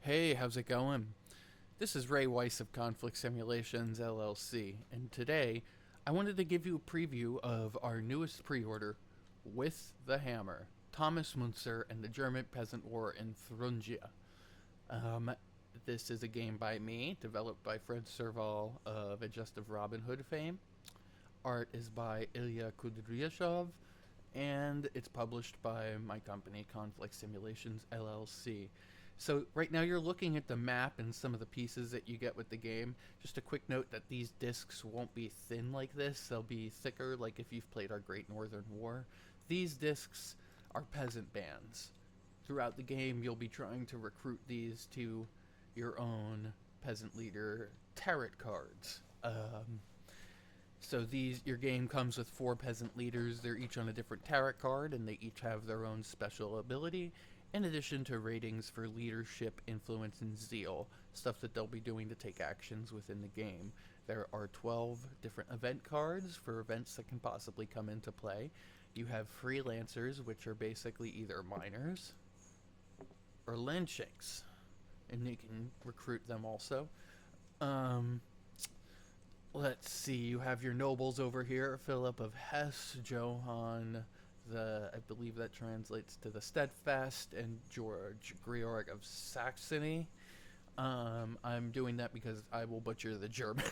Hey, how's it going? This is Ray Weiss of Conflict Simulations LLC, and today I wanted to give you a preview of our newest pre-order, With the Hammer, Thomas Munzer and the German Peasant War in Thuringia. Um, this is a game by me, developed by Fred Serval of Adjustive Robin Hood fame. Art is by Ilya Kudryashov, and it's published by my company, Conflict Simulations LLC. So right now you're looking at the map and some of the pieces that you get with the game. Just a quick note that these discs won't be thin like this. They'll be thicker like if you've played our Great Northern War. These discs are peasant bands. Throughout the game you'll be trying to recruit these to your own peasant leader tarot cards. So your game comes with 4 peasant leaders. They're each on a different tarot card, and they each have their own special ability, in addition to ratings for leadership, influence, and zeal, stuff that they'll be doing to take actions within the game. There are 12 different event cards for events that can possibly come into play. You have freelancers, which are basically either miners or landshanks, and you can recruit them also. Um, Let's see, you have your nobles over here, Philip of Hesse, Johann I believe that translates to the Steadfast, and George Georg of Saxony. I'm doing that because I will butcher the German.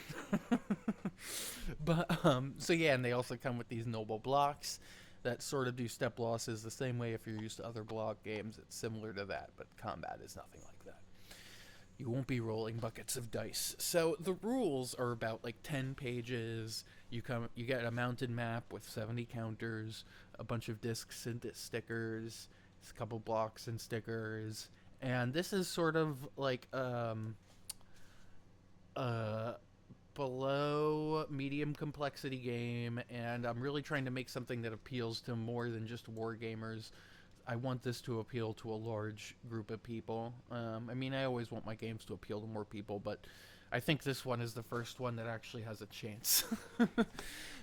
So yeah, and they also come with these noble blocks that sort of do step losses the same way if you're used to other block games. It's similar to that, but combat is nothing like that. You won't be rolling buckets of dice. So the rules are about like 10 pages. You get a mounted map with 70 counters, a bunch of discs and stickers, a couple blocks and stickers, and this is sort of like below medium complexity game, and I'm really trying to make something that appeals to more than just war gamers. I want this to appeal to a large group of people. I always want my games to appeal to more people, but I think this one is the first one that actually has a chance.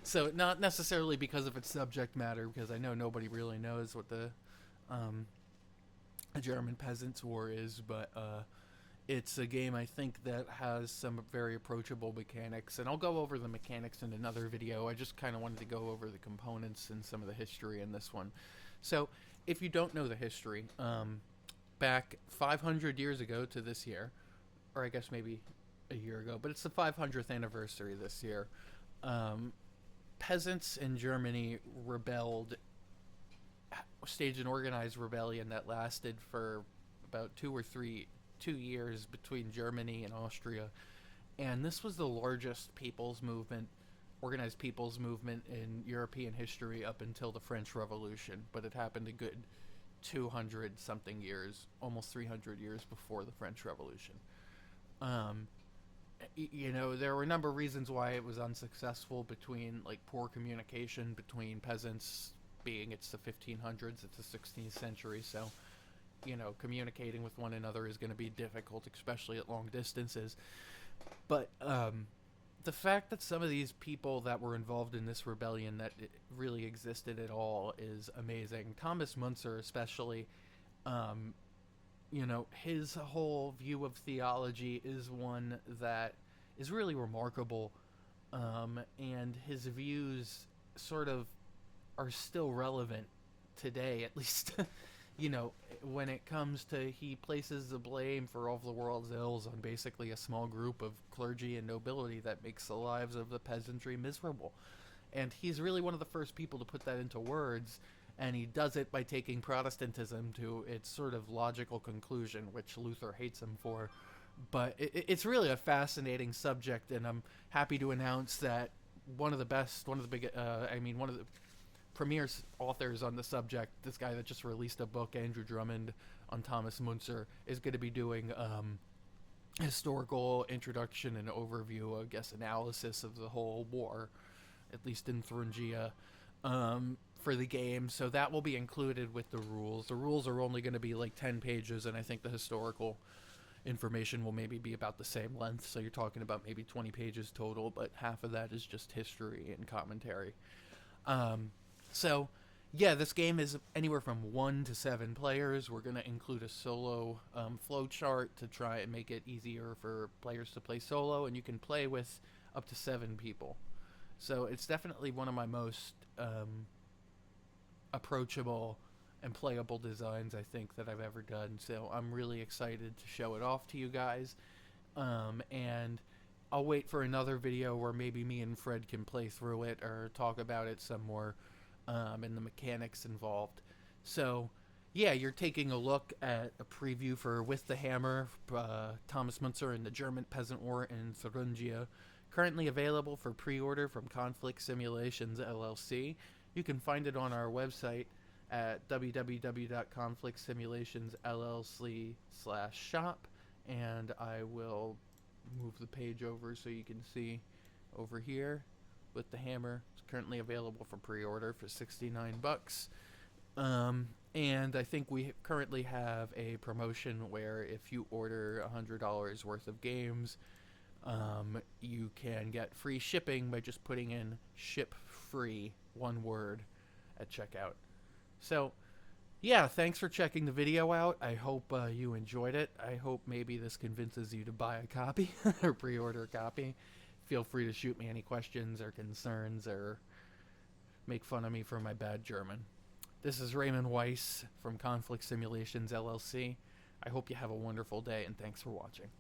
So not necessarily because of its subject matter, because I know nobody really knows what the German Peasants' War is, but it's a game I think that has some very approachable mechanics, and I'll go over the mechanics in another video. I just kind of wanted to go over the components and some of the history in this one. So, if you don't know the history, back 500 years ago to this year, or I guess maybe a year ago, but it's the 500th anniversary this year, peasants in Germany staged an organized rebellion that lasted for about 2 years between Germany and Austria. And this was the largest organized people's movement in European history up until the French Revolution, but it happened a good 200 something years, almost 300 years before the French Revolution. There were a number of reasons why it was unsuccessful, between like poor communication between peasants, being it's the 1500s, it's the 16th century, so communicating with one another is going to be difficult, especially at long distances. But the fact that some of these people that were involved in this rebellion that it really existed at all is amazing. Thomas Munzer especially, his whole view of theology is one that is really remarkable, and his views sort of are still relevant today, at least. When it comes to, he places the blame for all of the world's ills on basically a small group of clergy and nobility that makes the lives of the peasantry miserable. And he's really one of the first people to put that into words, and he does it by taking Protestantism to its sort of logical conclusion, which Luther hates him for. But it's really a fascinating subject, and I'm happy to announce that one of the premier authors on the subject, this guy that just released a book, Andrew Drummond, on Thomas Munzer, is going to be doing historical introduction and overview, I guess, analysis of the whole war, at least in Thuringia, for the game. So that will be included with the rules. The rules are only going to be like 10 pages, and I think the historical information will maybe be about the same length. So you're talking about maybe 20 pages total, but half of that is just history and commentary. So Yeah, this game is anywhere from 1 to 7 players. We're going to include a solo flow chart to try and make it easier for players to play solo, and you can play with up to 7 people. So it's definitely one of my most approachable and playable designs I think that I've ever done. So I'm really excited to show it off to you guys. And I'll wait for another video where maybe me and Fred can play through it or talk about it some more, and the mechanics involved. So, yeah, you're taking a look at a preview for With the Hammer, Thomas Munzer and the German Peasant War in Thuringia, currently available for pre-order from Conflict Simulations LLC. You can find it on our website at www.conflictsimulationsllc.shop, and I will move the page over so you can see over here. With the Hammer, it's currently available for pre-order for $69. And I think we currently have a promotion where if you order $100 worth of games, you can get free shipping by just putting in "ship free," one word, at checkout. So, yeah, thanks for checking the video out. I hope you enjoyed it. I hope maybe this convinces you to buy a copy or pre-order a copy. Feel free to shoot me any questions or concerns or make fun of me for my bad German. This is Raymond Weiss from Conflict Simulations LLC. I hope you have a wonderful day, and thanks for watching.